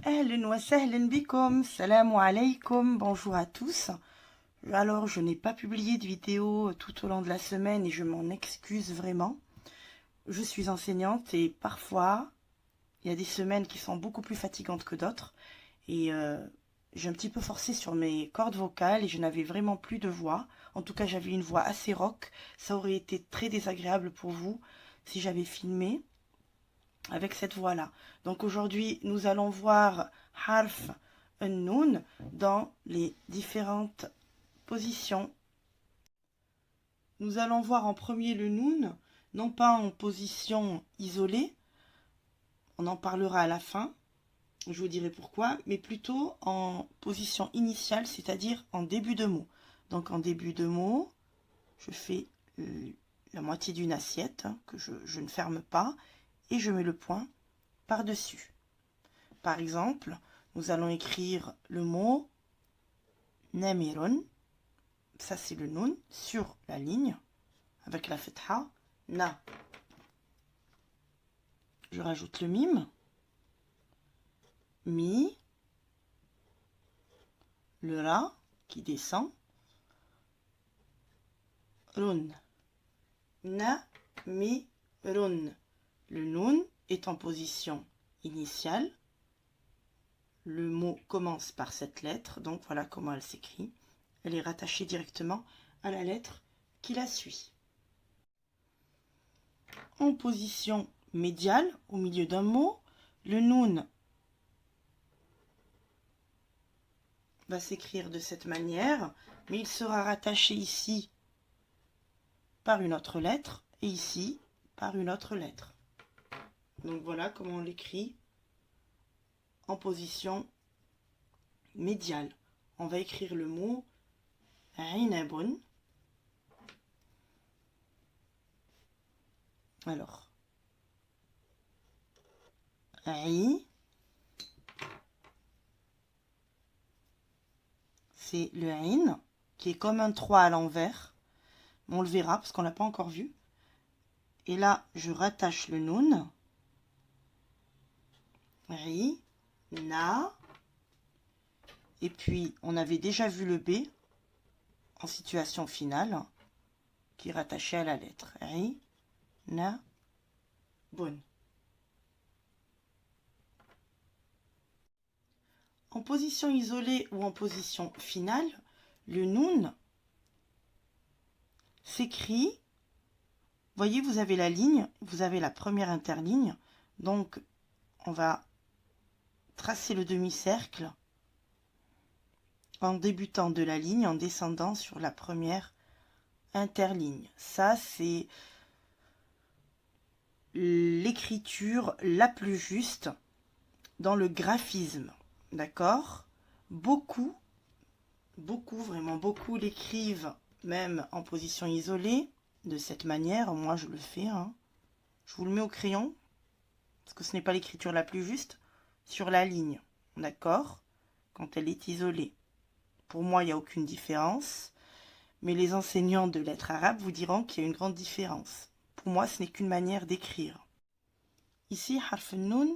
Ahlan wa sahlan bikum, salam alaykum, bonjour à tous. Alors, je n'ai pas publié de vidéo tout au long de la semaine et je m'en excuse vraiment. Je suis enseignante et parfois, il y a des semaines qui sont beaucoup plus fatigantes que d'autres. Et j'ai un petit peu forcé sur mes cordes vocales et je n'avais vraiment plus de voix. En tout cas, j'avais une voix assez rock. Ça aurait été très désagréable pour vous si j'avais filmé avec cette voix-là. Donc aujourd'hui, nous allons voir Harf Nun dans les différentes positions. Nous allons voir en premier le Nun, non pas en position isolée, on en parlera à la fin, je vous dirai pourquoi, mais plutôt en position initiale, c'est-à-dire en début de mot. Donc en début de mot, je fais la moitié d'une assiette que je ne ferme pas et je mets le point par-dessus. Par exemple, nous allons écrire le mot namirun, ça c'est le nun, sur la ligne, avec la fetha, na. Je rajoute le mime, mi, le ra qui descend, run, na, mi, run. Le nun est en position initiale. Le mot commence par cette lettre, donc voilà comment elle s'écrit. Elle est rattachée directement à la lettre qui la suit. En position médiale, au milieu d'un mot, le nun va s'écrire de cette manière, mais il sera rattaché ici par une autre lettre et ici par une autre lettre. Donc voilà comment on l'écrit en position médiale. On va écrire le mot Ainabun. Alors, Aï, c'est le Ain qui est comme un 3 à l'envers. On le verra parce qu'on ne l'a pas encore vu. Et là, je rattache le Nun. Ri, na. Et puis, on avait déjà vu le B en situation finale qui est rattaché à la lettre. Ri, na, bun. En position isolée ou en position finale, le Nun s'écrit. Voyez, vous avez la ligne, vous avez la première interligne. Donc, on va tracer le demi-cercle en débutant de la ligne, en descendant sur la première interligne. Ça, c'est l'écriture la plus juste dans le graphisme. D'accord? Beaucoup, vraiment beaucoup l'écrivent même en position isolée, de cette manière. Moi, je le fais. Je vous le mets au crayon, parce que ce n'est pas l'écriture la plus juste, sur la ligne. D'accord? Quand elle est isolée. Pour moi, il n'y a aucune différence. Mais les enseignants de lettres arabes vous diront qu'il y a une grande différence. Pour moi, ce n'est qu'une manière d'écrire. Ici, harf nun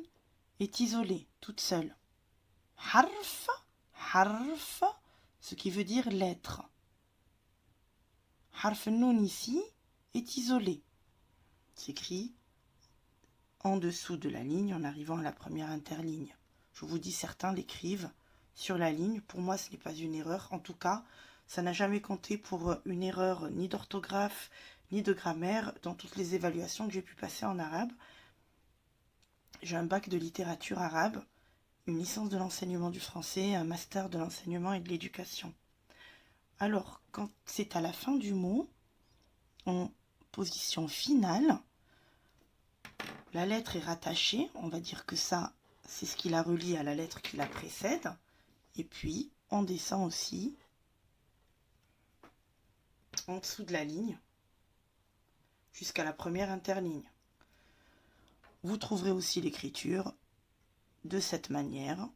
est isolée, toute seule. Harf, ce qui veut dire lettre. Harf nun ici est isolé. S'écrit en dessous de la ligne en arrivant à la première interligne. Je vous dis, certains l'écrivent sur la ligne. Pour moi, ce n'est pas une erreur. En tout cas, ça n'a jamais compté pour une erreur ni d'orthographe ni de grammaire dans toutes les évaluations que j'ai pu passer en arabe. J'ai un bac de littérature arabe, une licence de l'enseignement du français, un master de l'enseignement et de l'éducation. Alors, quand c'est à la fin du mot, en position finale, la lettre est rattachée. On va dire que ça, c'est ce qui la relie à la lettre qui la précède. Et puis, on descend aussi en dessous de la ligne jusqu'à la première interligne. Vous trouverez aussi l'écriture de cette manière.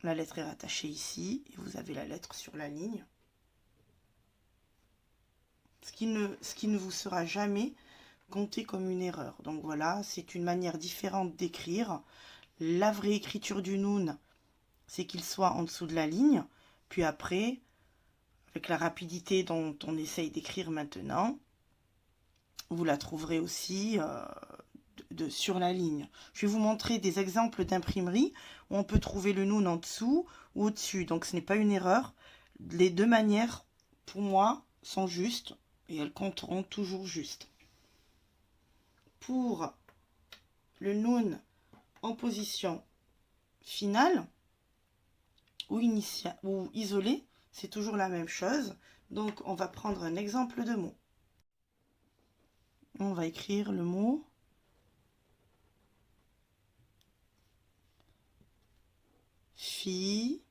La lettre est rattachée ici et vous avez la lettre sur la ligne. Ce qui ne vous sera jamais compté comme une erreur. Donc voilà, c'est une manière différente d'écrire. La vraie écriture du noun, c'est qu'il soit en dessous de la ligne. Puis après, avec la rapidité dont on essaye d'écrire maintenant, vous la trouverez aussi sur la ligne. Je vais vous montrer des exemples d'imprimerie où on peut trouver le noun en dessous ou au-dessus. Donc ce n'est pas une erreur. Les deux manières, pour moi, sont justes et elles compteront toujours juste. Pour le noun en position finale ou isolé, c'est toujours la même chose. Donc on va prendre un exemple de mot. On va écrire le mot fille.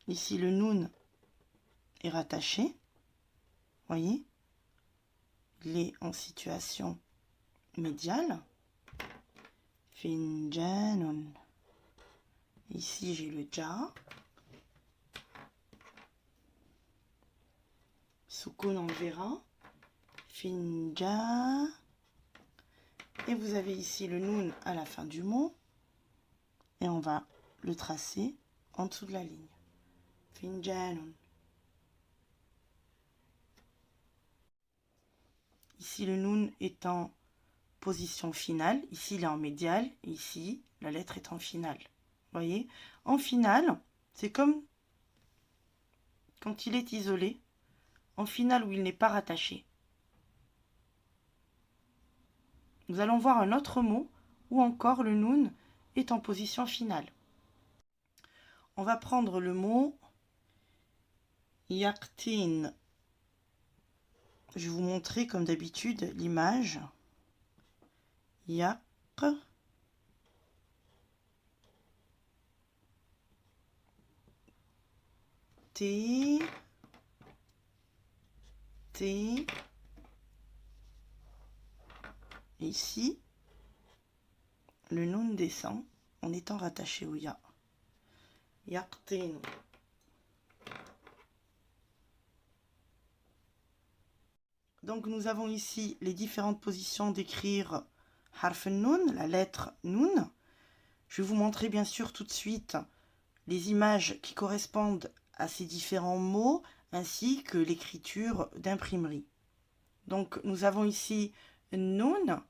Ici, le noun est rattaché. Voyez, il est en situation médiale. Finjanun. Ici, j'ai le ja. Sukun, on le verra. Finja. Et vous avez ici le noun à la fin du mot. Et on va le tracer en dessous de la ligne. Finjanun. Ici, le noun est en position finale. Ici, il est en médiale. Et ici, la lettre est en finale. Vous voyez, en finale, c'est comme quand il est isolé. En finale où il n'est pas rattaché. Nous allons voir un autre mot où encore le noun est en position finale. On va prendre le mot yaktin. Je vais vous montrer comme d'habitude l'image. Yak. T. T. Et ici, le noun descend en étant rattaché au ya. Yaktin. Donc nous avons ici les différentes positions d'écrire harf nun, la lettre nun. Je vais vous montrer bien sûr tout de suite les images qui correspondent à ces différents mots ainsi que l'écriture d'imprimerie. Donc nous avons ici nun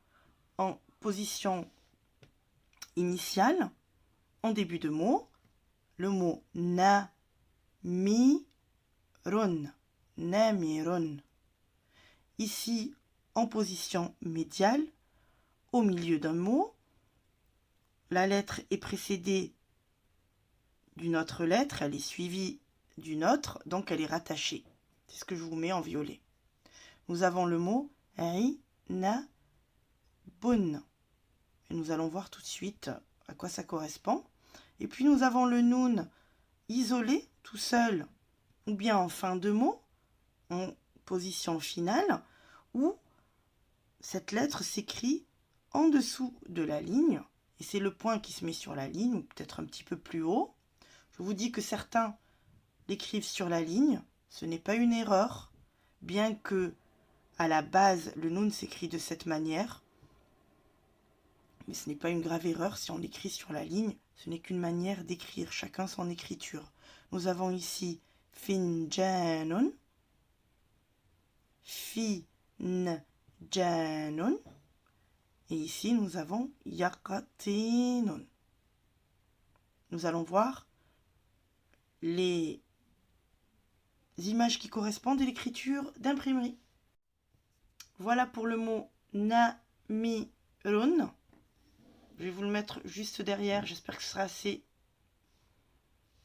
en position initiale, en début de mot, le mot na, mi, ron, namirun. Ici, en position médiale, au milieu d'un mot, la lettre est précédée d'une autre lettre, elle est suivie d'une autre, donc elle est rattachée. C'est ce que je vous mets en violet. Nous avons le mot ri, na, bun. Et nous allons voir tout de suite à quoi ça correspond. Et puis nous avons le noun isolé, tout seul, ou bien en fin de mot, en position finale, où cette lettre s'écrit en dessous de la ligne, et c'est le point qui se met sur la ligne, ou peut-être un petit peu plus haut. Je vous dis que certains l'écrivent sur la ligne, ce n'est pas une erreur, bien que à la base le noun s'écrit de cette manière, mais ce n'est pas une grave erreur si on l'écrit sur la ligne, ce n'est qu'une manière d'écrire, chacun son écriture. Nous avons ici finjanun, finjanun, et ici nous avons yaqatinun. Nous allons voir les images qui correspondent à l'écriture d'imprimerie. Voilà pour le mot namirun. Je vais vous le mettre juste derrière, j'espère que ce sera assez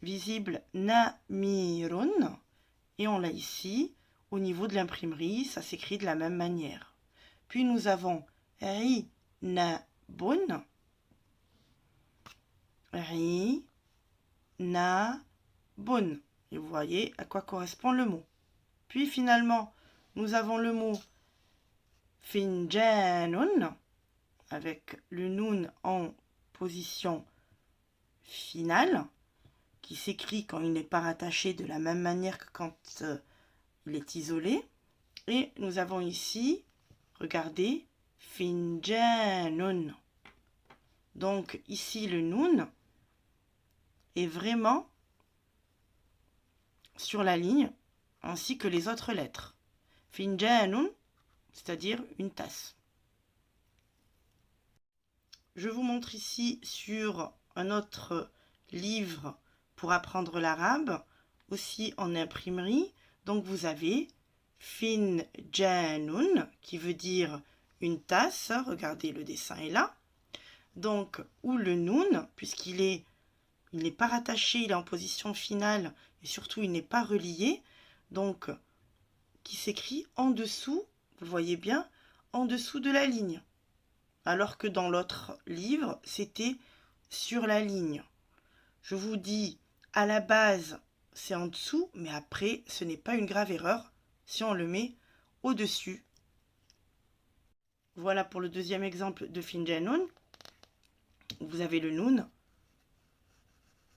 visible. Namirun. Et on l'a ici, au niveau de l'imprimerie, ça s'écrit de la même manière. Puis nous avons ri, na, bun. Ri, na, bun. Et vous voyez à quoi correspond le mot. Puis finalement, nous avons le mot finjanun, avec le noun en position finale, qui s'écrit quand il n'est pas rattaché de la même manière que quand il est isolé. Et nous avons ici, regardez, finjanun. Donc ici le noun est vraiment sur la ligne ainsi que les autres lettres. Finjanun, c'est-à-dire une tasse. Je vous montre ici sur un autre livre pour apprendre l'arabe, aussi en imprimerie. Donc vous avez finjanun qui veut dire une tasse. Regardez, le dessin est là. Donc, ou le noun, puisqu'il est, il n'est pas rattaché, il est en position finale et surtout il n'est pas relié. Donc, qui s'écrit en dessous, vous voyez bien, en dessous de la ligne. Alors que dans l'autre livre, c'était sur la ligne. Je vous dis, à la base, c'est en dessous, mais après, ce n'est pas une grave erreur si on le met au-dessus. Voilà pour le deuxième exemple de finjanun. Vous avez le noun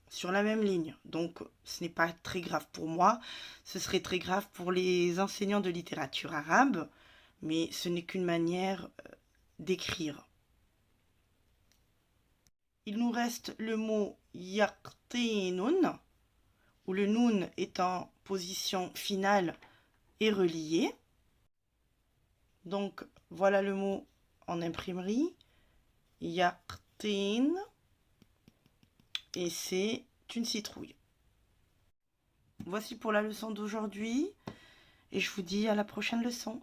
sur la même ligne. Donc, ce n'est pas très grave pour moi. Ce serait très grave pour les enseignants de littérature arabe, mais ce n'est qu'une manière d'écrire. Il nous reste le mot yaqtinun, où le noun est en position finale et relié. Donc, voilà le mot en imprimerie. Yaqtin. Et c'est une citrouille. Voici pour la leçon d'aujourd'hui. Et je vous dis à la prochaine leçon.